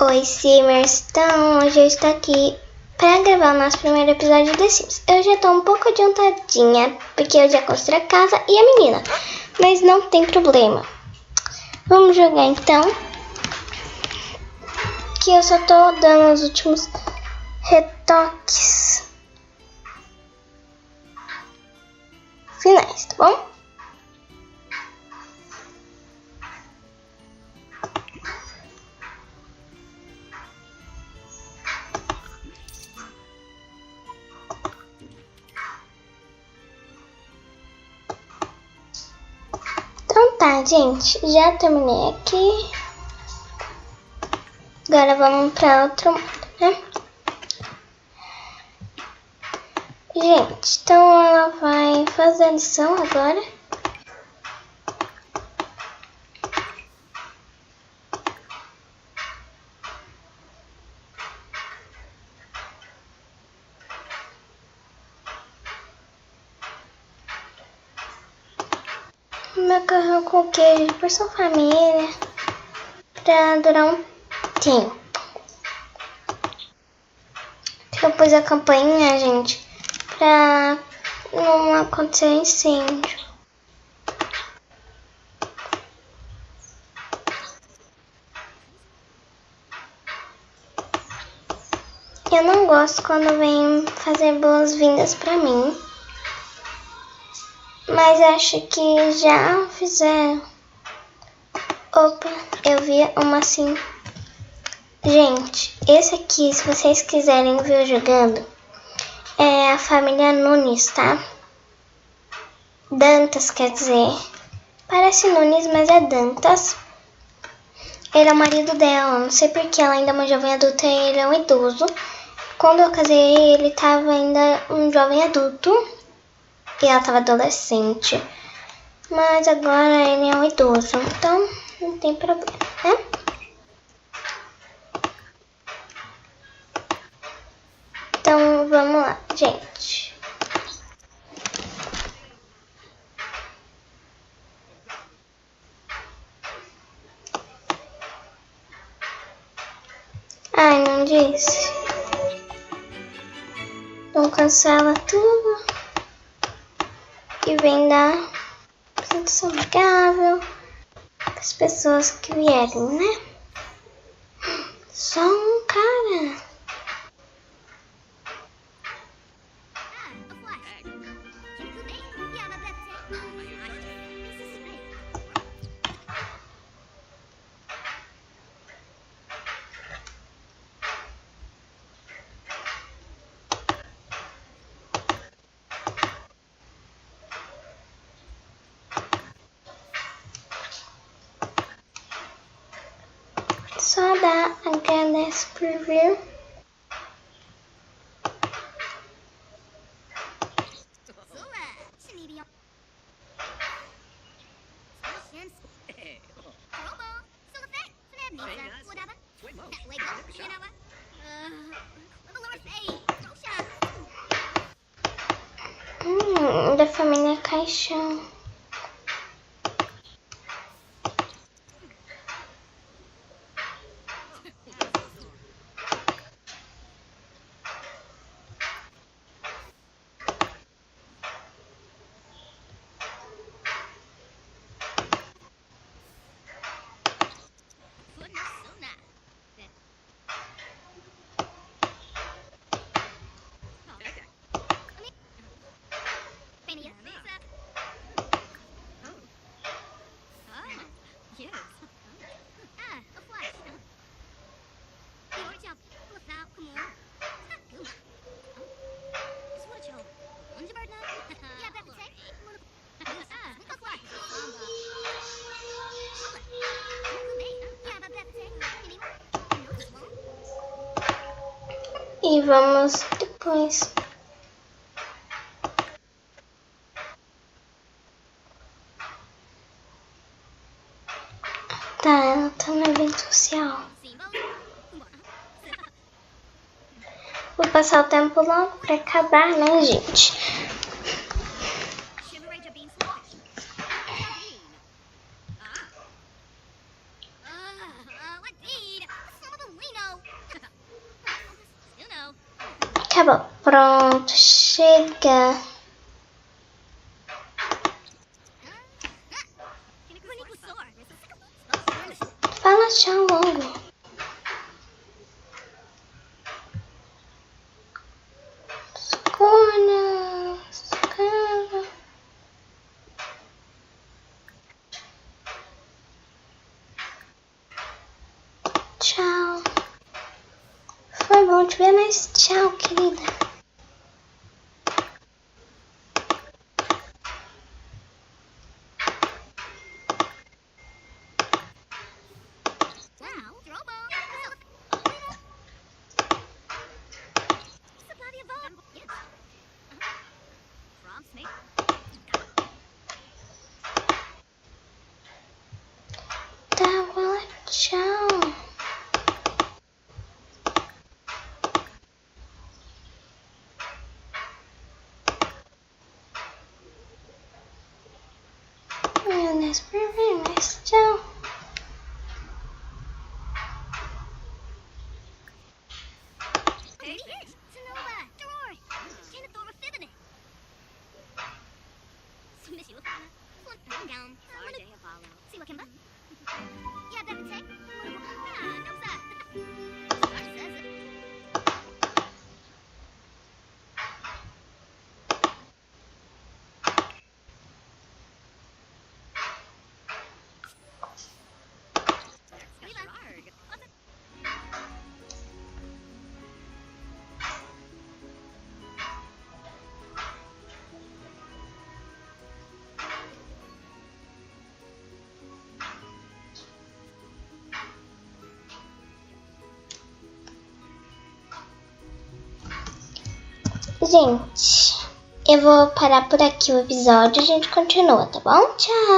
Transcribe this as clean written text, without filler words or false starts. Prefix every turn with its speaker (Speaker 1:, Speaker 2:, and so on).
Speaker 1: Oi, Simmers. Então, hoje eu estou aqui para gravar o nosso primeiro episódio de The Sims. Eu já estou um pouco adiantadinha, porque eu já construí a casa e a menina. Mas não tem problema. Vamos jogar então. Que eu só estou dando os últimos retoques finais, tá bom? Então tá, gente, já terminei aqui. Agora vamos para outro mundo, né? Gente, então ela vai fazer a lição agora. Macarrão com queijo por sua família pra durar um tempo. Eu pus a campainha, gente, pra não acontecer incêndio. Eu não gosto quando vem fazer boas-vindas pra mim. Mas acho que já fizeram. Opa, eu vi uma assim. Gente, esse aqui, se vocês quiserem ver eu jogando, é a família Nunes, tá? Dantas, quer dizer. Parece Nunes, mas é Dantas. Ele é o marido dela, não sei porque ela ainda é uma jovem adulta e ele é um idoso. Quando eu casei, ele tava ainda um jovem adulto. E ela tava adolescente. Mas agora ele é um idoso. Então não tem problema, né? Então vamos lá, gente. Ai, não disse. Então cancela tudo. E vem dar apresentação amigável para as pessoas que vierem, né? Só um cara. Só dá agradece por vir. Da família Caixão. E vamos depois. Tá, ela tá no evento social. Vou passar o tempo logo pra acabar, né, gente? Acabou. Pronto, chega. Fala tchau logo. Escolha. Tchau. Foi bom te ver, mas tchau, querida. Tá, fala tchau. Meu Deus, por mim, mas tchau. Gente, eu vou parar por aqui o episódio e a gente continua, tá bom? Tchau!